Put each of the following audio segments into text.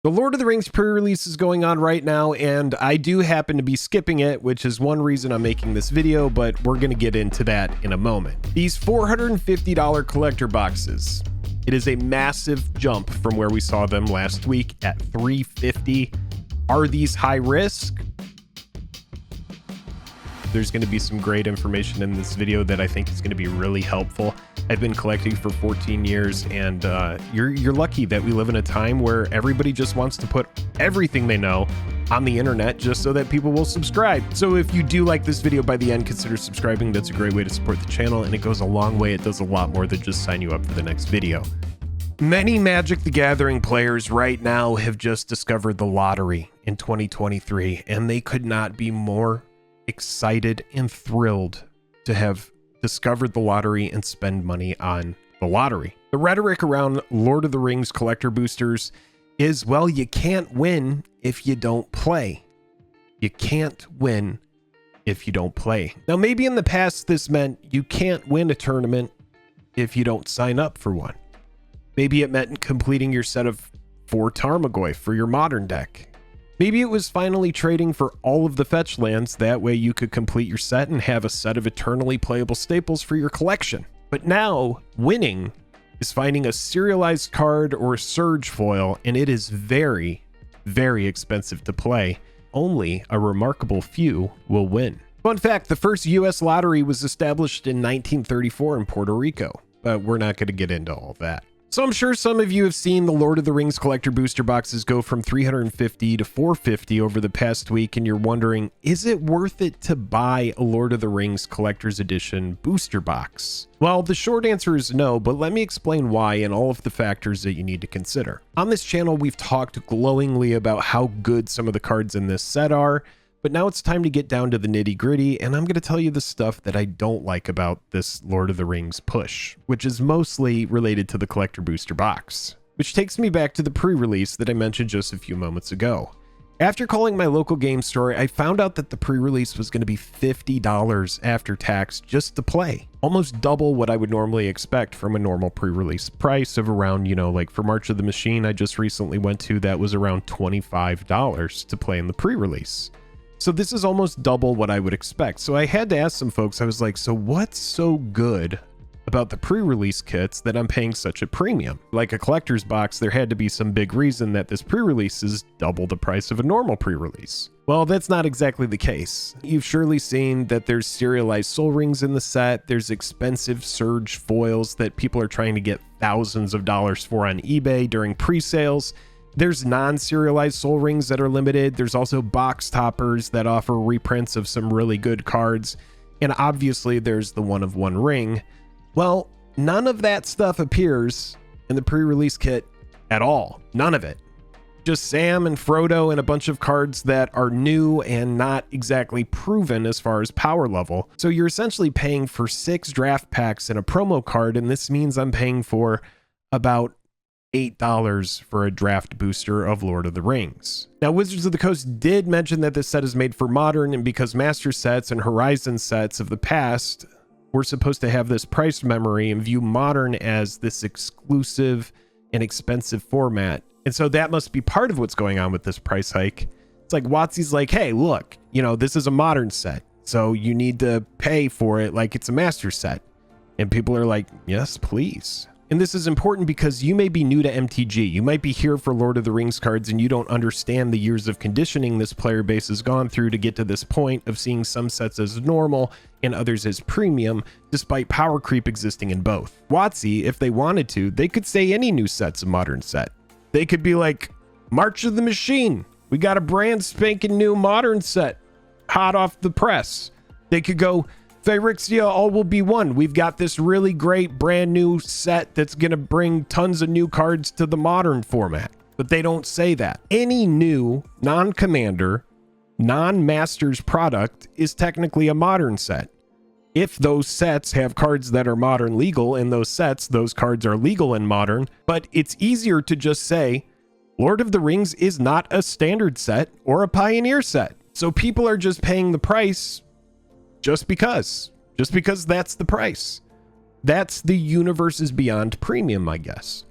The Lord of the Rings pre-release is going on right now, and I do happen to be skipping it, which is one reason I'm making this video, but we're going to get into that in a moment. These $450 collector boxes, it is a massive jump from where we saw them last week at $350. Are these high risk? There's going to be some great information in this video that I think is going to be really helpful. I've been collecting for 14 years, and you're lucky that we live in a time where everybody just wants to put everything they know on the internet just so that people will subscribe. So if you do like this video by the end, consider subscribing. That's a great way to support the channel, and it goes a long way. It does a lot more than just sign you up for the next video. Many Magic the Gathering players right now have just discovered the lottery in 2023, and they could not be more excited and thrilled to have discovered the lottery and spend money on the lottery. The rhetoric around Lord of the Rings collector boosters is, well, you can't win if you don't play. You can't win if you don't play. Now, maybe in the past this meant you can't win a tournament if you don't sign up for one. Maybe it meant completing your set of 4 Tarmogoyf for your modern deck. Maybe it was finally trading for all of the fetch lands, that way you could complete your set and have a set of eternally playable staples for your collection. But now, winning is finding a serialized card or a surge foil, and it is very, very expensive to play. Only a remarkable few will win. Fun fact, the first US lottery was established in 1934 in Puerto Rico, but we're not going to get into all that. So I'm sure some of you have seen the Lord of the Rings collector booster boxes go from $350 to $450 over the past week, and you're wondering, is it worth it to buy a Lord of the Rings collector's edition booster box? Well, the short answer is no, but let me explain why and all of the factors that you need to consider. On this channel, we've talked glowingly about how good some of the cards in this set are, but now it's time to get down to the nitty-gritty, and I'm going to tell you the stuff that I don't like about this Lord of the Rings push, which is mostly related to the collector booster box. Which takes me back to the pre-release that I mentioned just a few moments ago. After calling my local game store, I found out that the pre-release was going to be $50 after tax just to play. Almost double what I would normally expect from a normal pre-release price of around, like for March of the Machine I just recently went to, that was around $25 to play in the pre-release. So this is almost double what I would expect. So I had to ask some folks, I was like, so what's so good about the pre-release kits that I'm paying such a premium? Like a collector's box, there had to be some big reason that this pre-release is double the price of a normal pre-release. Well, that's not exactly the case. You've surely seen that there's serialized soul rings in the set. There's expensive surge foils that people are trying to get thousands of dollars for on eBay during pre-sales. There's non-serialized soul rings that are limited. There's also box toppers that offer reprints of some really good cards. And obviously there's the one of one ring. Well, none of that stuff appears in the pre-release kit at all. None of it. Just Sam and Frodo and a bunch of cards that are new and not exactly proven as far as power level. So you're essentially paying for 6 draft packs and a promo card, and this means I'm paying for about $8 for a draft booster of Lord of the Rings. Now, Wizards of the Coast did mention that this set is made for modern, and because Master sets and Horizon sets of the past were supposed to have this price memory and view modern as this exclusive and expensive format. And so that must be part of what's going on with this price hike. It's like WotC's like, hey, look, this is a modern set, so you need to pay for it like it's a Master set. And people are like, yes, please. And this is important because you may be new to MTG. You might be here for Lord of the Rings cards and you don't understand the years of conditioning this player base has gone through to get to this point of seeing some sets as normal and others as premium, despite power creep existing in both. WotC, if they wanted to, they could say any new set's a modern set. They could be like, March of the Machine, we got a brand spanking new modern set, hot off the press. They could go, Phyrexia all will be one. We've got this really great brand new set that's going to bring tons of new cards to the modern format. But they don't say that. Any new non-commander, non-masters product is technically a modern set. If those sets have cards that are modern legal in those sets, those cards are legal and modern. But it's easier to just say, Lord of the Rings is not a standard set or a pioneer set. So people are just paying the price just because that's the price. That's the universe is beyond premium, I guess.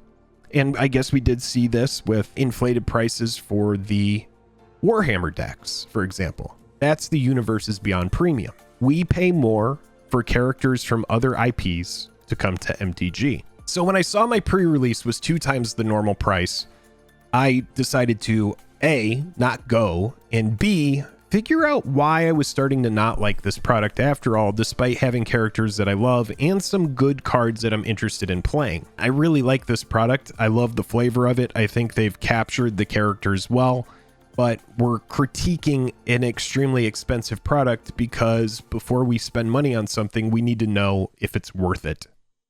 And I guess we did see this with inflated prices for the Warhammer decks, for example. That's the Universes Beyond Premium. We pay more for characters from other IPs to come to MTG. So when I saw my pre-release was 2 times the normal price, I decided to A, not go, and B, figure out why I was starting to not like this product after all, despite having characters that I love and some good cards that I'm interested in playing. I really like this product. I love the flavor of it. I think they've captured the characters well, but we're critiquing an extremely expensive product because before we spend money on something, we need to know if it's worth it.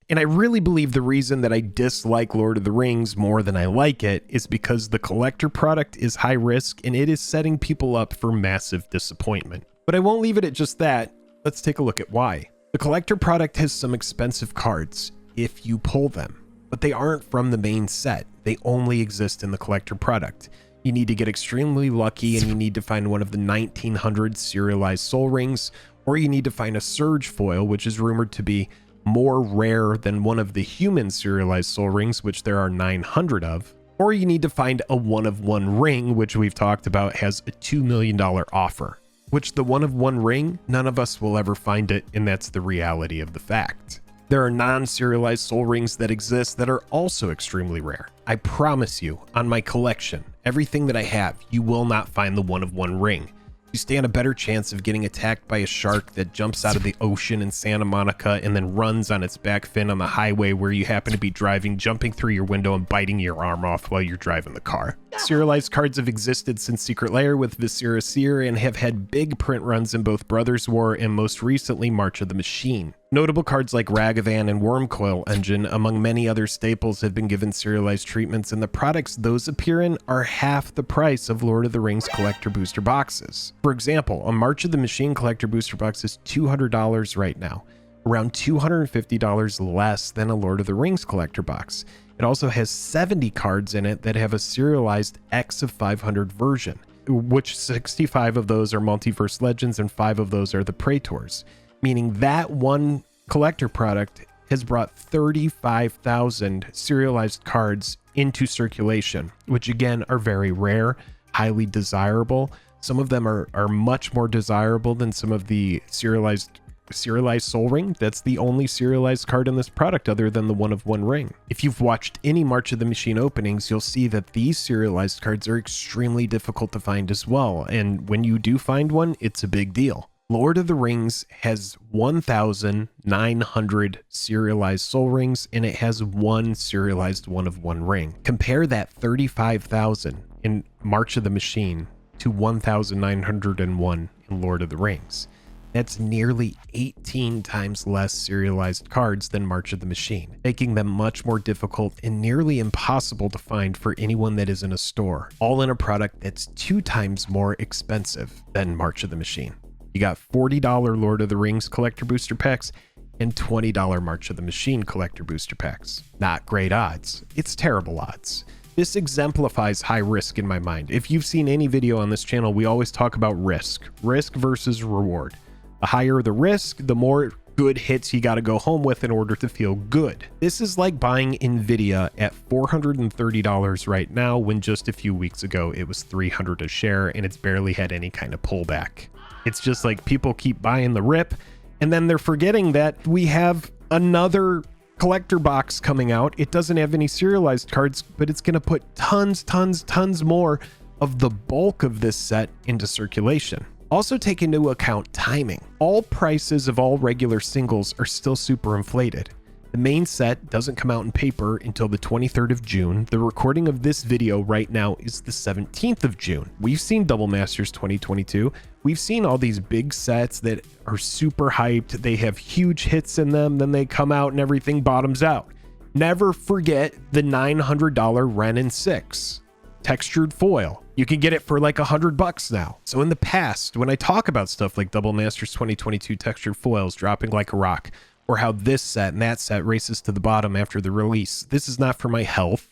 And I really believe the reason that I dislike Lord of the Rings more than I like it is because the collector product is high risk and it is setting people up for massive disappointment. But I won't leave it at just that. Let's take a look at why. The collector product has some expensive cards if you pull them, but they aren't from the main set. They only exist in the collector product. You need to get extremely lucky and you need to find one of the 1900 serialized soul rings, or you need to find a surge foil, which is rumored to be more rare than one of the human serialized soul rings, which there are 900 of, or you need to find a one-of-one ring, which we've talked about has a $2 million offer, which the one-of-one ring, none of us will ever find it, and that's the reality of the fact. There are non-serialized soul rings that exist that are also extremely rare. I promise you, on my collection, everything that I have, you will not find the one-of-one ring. You stand a better chance of getting attacked by a shark that jumps out of the ocean in Santa Monica and then runs on its back fin on the highway where you happen to be driving, jumping through your window and biting your arm off while you're driving the car. Serialized cards have existed since Secret Lair with Viscera Seer and have had big print runs in both Brothers War and most recently March of the Machine. Notable cards like Ragavan and Wormcoil Engine, among many other staples, have been given serialized treatments, and the products those appear in are half the price of Lord of the Rings collector booster boxes. For example, a March of the Machine collector booster box is $200 right now, around $250 less than a Lord of the Rings collector box. It also has 70 cards in it that have a serialized X of 500 version, which 65 of those are Multiverse Legends and 5 of those are the Praetors, meaning that one collector product has brought 35,000 serialized cards into circulation, which again are very rare, highly desirable. Some of them are much more desirable than some of the serialized Soul Ring. That's the only serialized card in this product other than the one-of-one ring. If you've watched any March of the Machine openings, you'll see that these serialized cards are extremely difficult to find as well, and when you do find one, it's a big deal. Lord of the Rings has 1,900 serialized soul rings, and it has one serialized one-of-one ring. Compare that 35,000 in March of the Machine to 1,901 in Lord of the Rings. That's nearly 18 times less serialized cards than March of the Machine, making them much more difficult and nearly impossible to find for anyone that is in a store, all in a product that's 2 times more expensive than March of the Machine. You got $40 Lord of the Rings collector booster packs and $20 March of the Machine collector booster packs. Not great odds. It's terrible odds. This exemplifies high risk in my mind. If you've seen any video on this channel, we always talk about risk versus reward. The higher the risk, the more good hits you got to go home with in order to feel good. This is like buying Nvidia at $430 right now, when just a few weeks ago it was $300 a share and it's barely had any kind of pullback. It's just like people keep buying the rip, and then they're forgetting that we have another collector box coming out. It doesn't have any serialized cards, but it's going to put tons more of the bulk of this set into circulation. Also take into account timing. All prices of all regular singles are still super inflated. The main set doesn't come out in paper until the 23rd of June. The recording of this video right now is the 17th of June. We've seen Double Masters 2022. We've seen all these big sets that are super hyped. They have huge hits in them. Then they come out and everything bottoms out. Never forget the $900 Ren and 6 textured foil. You can get it for like $100 now. So in the past, when I talk about stuff like Double Masters 2022 textured foils dropping like a rock, or how this set and that set races to the bottom after the release, this is not for my health.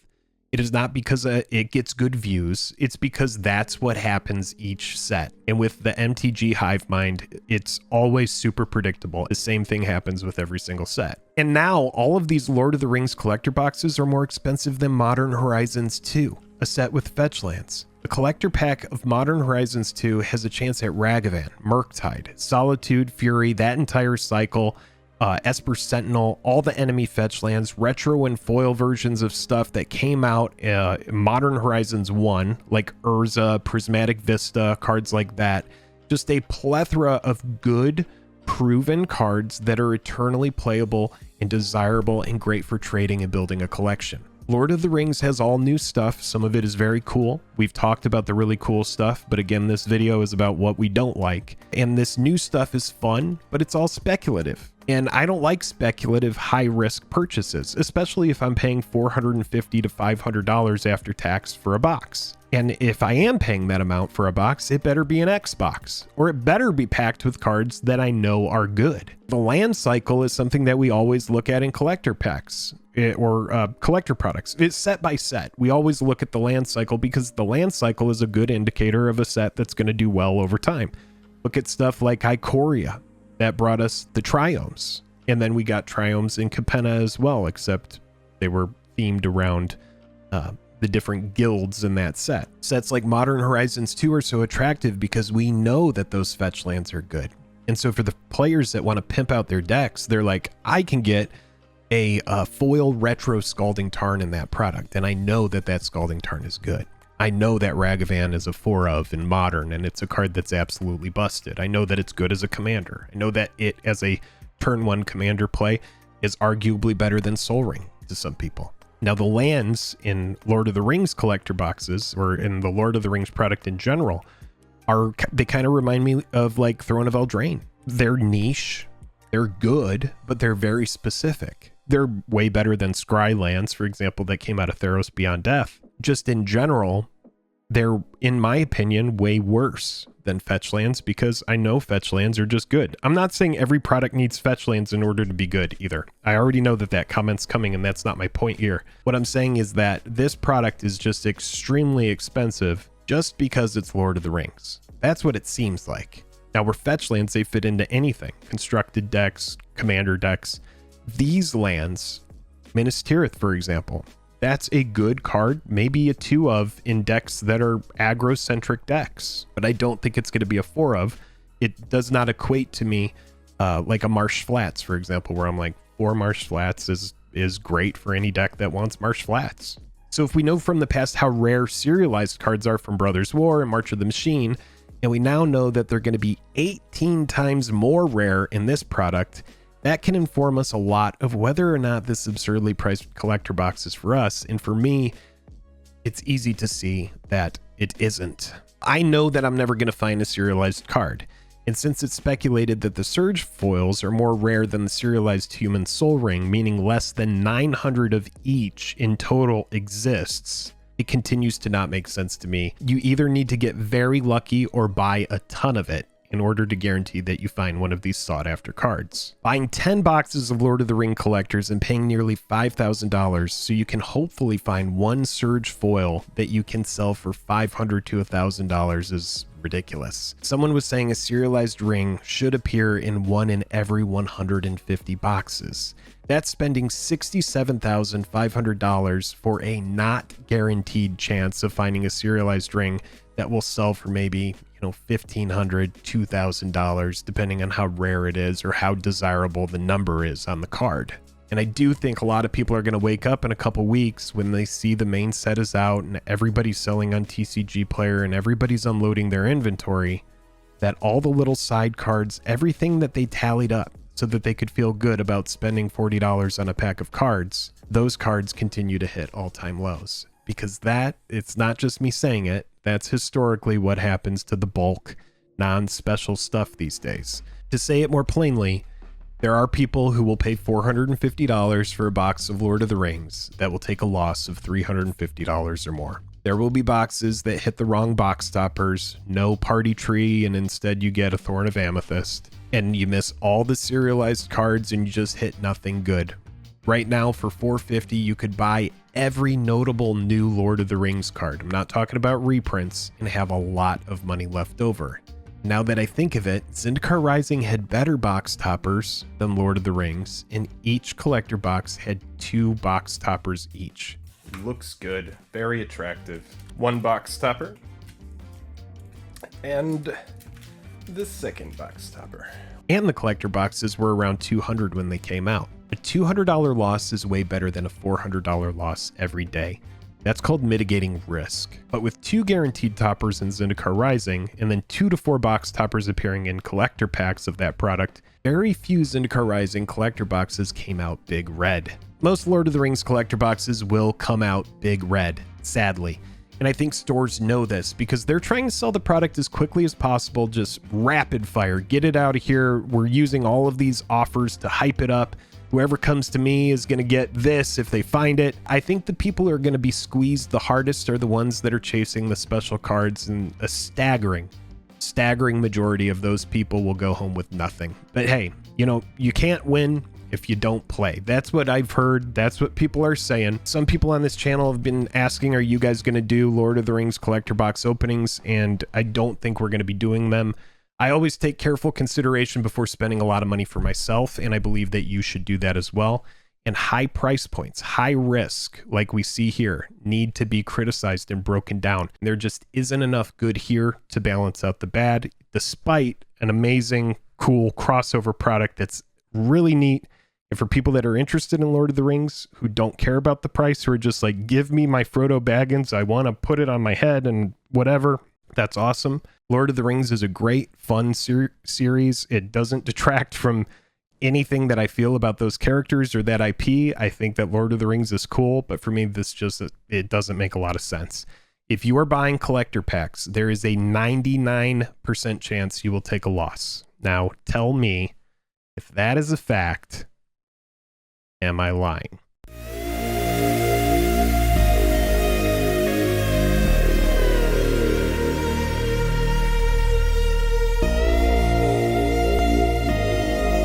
It is not because it gets good views. It's because that's what happens each set. And with the MTG Hive Mind, it's always super predictable. The same thing happens with every single set. And now all of these Lord of the Rings collector boxes are more expensive than Modern Horizons 2, a set with fetch lands. The collector pack of Modern Horizons 2 has a chance at Ragavan, Murktide, Solitude, Fury, that entire cycle, Esper Sentinel, all the enemy fetch lands, retro and foil versions of stuff that came out in Modern Horizons 1, like Urza, Prismatic Vista, cards like that. Just a plethora of good, proven cards that are eternally playable and desirable and great for trading and building a collection. Lord of the Rings has all new stuff. Some of it is very cool. We've talked about the really cool stuff, but again, this video is about what we don't like. And this new stuff is fun, but it's all speculative. And I don't like speculative high-risk purchases, especially if I'm paying $450 to $500 after tax for a box. And if I am paying that amount for a box, it better be an Xbox, or it better be packed with cards that I know are good. The land cycle is something that we always look at in collector packs or collector products. It's set by set. We always look at the land cycle because the land cycle is a good indicator of a set that's going to do well over time. Look at stuff like Ikoria. That brought us the Triomes. And then we got Triomes in Capenna as well, except they were themed around the different guilds in that set. Sets like Modern Horizons 2 are so attractive because we know that those fetch lands are good. And so for the players that want to pimp out their decks, they're like, I can get a foil retro Scalding Tarn in that product. And I know that that Scalding Tarn is good. I know that Ragavan is a 4 of in Modern, and it's a card that's absolutely busted. I know that it's good as a commander. I know that it, as a turn 1 commander play, is arguably better than Sol Ring to some people. Now, the lands in Lord of the Rings collector boxes, or in the Lord of the Rings product in general, they kind of remind me of like Throne of Eldraine. They're niche, they're good, but they're very specific. They're way better than Scry lands, for example, that came out of Theros Beyond Death. Just in general, they're, in my opinion, way worse than fetch lands because I know fetch lands are just good. I'm not saying every product needs fetch lands in order to be good either. I already know that that comment's coming, and that's not my point here. What I'm saying is that this product is just extremely expensive just because it's Lord of the Rings. That's what it seems like. Now, where fetch lands, they fit into anything. Constructed decks, commander decks. These lands, Minas Tirith, for example, that's a good card, maybe a 2 of in decks that are aggro-centric decks, but I don't think it's going to be a 4 of. It does not equate to me like a Marsh Flats, for example, where I'm like, 4 Marsh Flats is great for any deck that wants Marsh Flats. So if we know from the past how rare serialized cards are from Brothers War and March of the Machine, and we now know that they're going to be 18 times more rare in this product, that can inform us a lot of whether or not this absurdly priced collector box is for us. And for me, it's easy to see that it isn't. I know that I'm never going to find a serialized card. And since it's speculated that the Surge foils are more rare than the serialized Human Sol Ring, meaning less than 900 of each in total exists, it continues to not make sense to me. You either need to get very lucky or buy a ton of it in order to guarantee that you find one of these sought-after cards. Buying 10 boxes of Lord of the Ring collectors and paying nearly $5,000 so you can hopefully find one Surge foil that you can sell for $500 to $1,000 is ridiculous. Someone was saying a serialized ring should appear in 1 in every 150 boxes. That's spending $67,500 for a not guaranteed chance of finding a serialized ring that will sell for maybe, $1,500, $2,000, depending on how rare it is or how desirable the number is on the card. And I do think a lot of people are going to wake up in a couple weeks when they see the main set is out and everybody's selling on TCG Player and everybody's unloading their inventory, that all the little side cards, everything that they tallied up so that they could feel good about spending $40 on a pack of cards, those cards continue to hit all-time lows. Because it's not just me saying it, that's historically what happens to the bulk, non-special stuff these days. To say it more plainly, there are people who will pay $450 for a box of Lord of the Rings that will take a loss of $350 or more. There will be boxes that hit the wrong box stoppers, no party tree, and instead you get a Thorn of Amethyst, and you miss all the serialized cards and you just hit nothing good. Right now for $450, you could buy every notable new Lord of the Rings card. I'm not talking about reprints, and have a lot of money left over. Now that I think of it, Zendikar Rising had better box toppers than Lord of the Rings, and each collector box had 2 box toppers each. Looks good, very attractive. 1 box topper, and the second box topper. And the collector boxes were around $200 when they came out. A $200 loss is way better than a $400 loss every day. That's called mitigating risk. But with 2 guaranteed toppers in Zendikar Rising, and then 2 to 4 box toppers appearing in collector packs of that product, very few Zendikar Rising collector boxes came out big red. Most Lord of the Rings collector boxes will come out big red, sadly. And I think stores know this because they're trying to sell the product as quickly as possible, just rapid fire, get it out of here. We're using all of these offers to hype it up. Whoever comes to me is going to get this if they find it. I think the people who are going to be squeezed the hardest are the ones that are chasing the special cards, and a staggering majority of those people will go home with nothing. But hey, you know, you can't win if you don't play. That's what I've heard. That's what people are saying. Some people on this channel have been asking, are you guys going to do Lord of the Rings collector box openings? And I don't think we're going to be doing them. I always take careful consideration before spending a lot of money for myself, and I believe that you should do that as well. And high price points, high risk, like we see here, need to be criticized and broken down. There just isn't enough good here to balance out the bad, despite an amazing, cool crossover product that's really neat. And for people that are interested in Lord of the Rings, who don't care about the price, who are just like, give me my Frodo Baggins, I want to put it on my head and whatever, that's awesome. Lord of the Rings is a great, fun series. It doesn't detract from anything that I feel about those characters or that IP. I think that Lord of the Rings is cool, but for me, it doesn't make a lot of sense. If you are buying collector packs, there is a 99% chance you will take a loss. Now, tell me if that is a fact. Am I lying?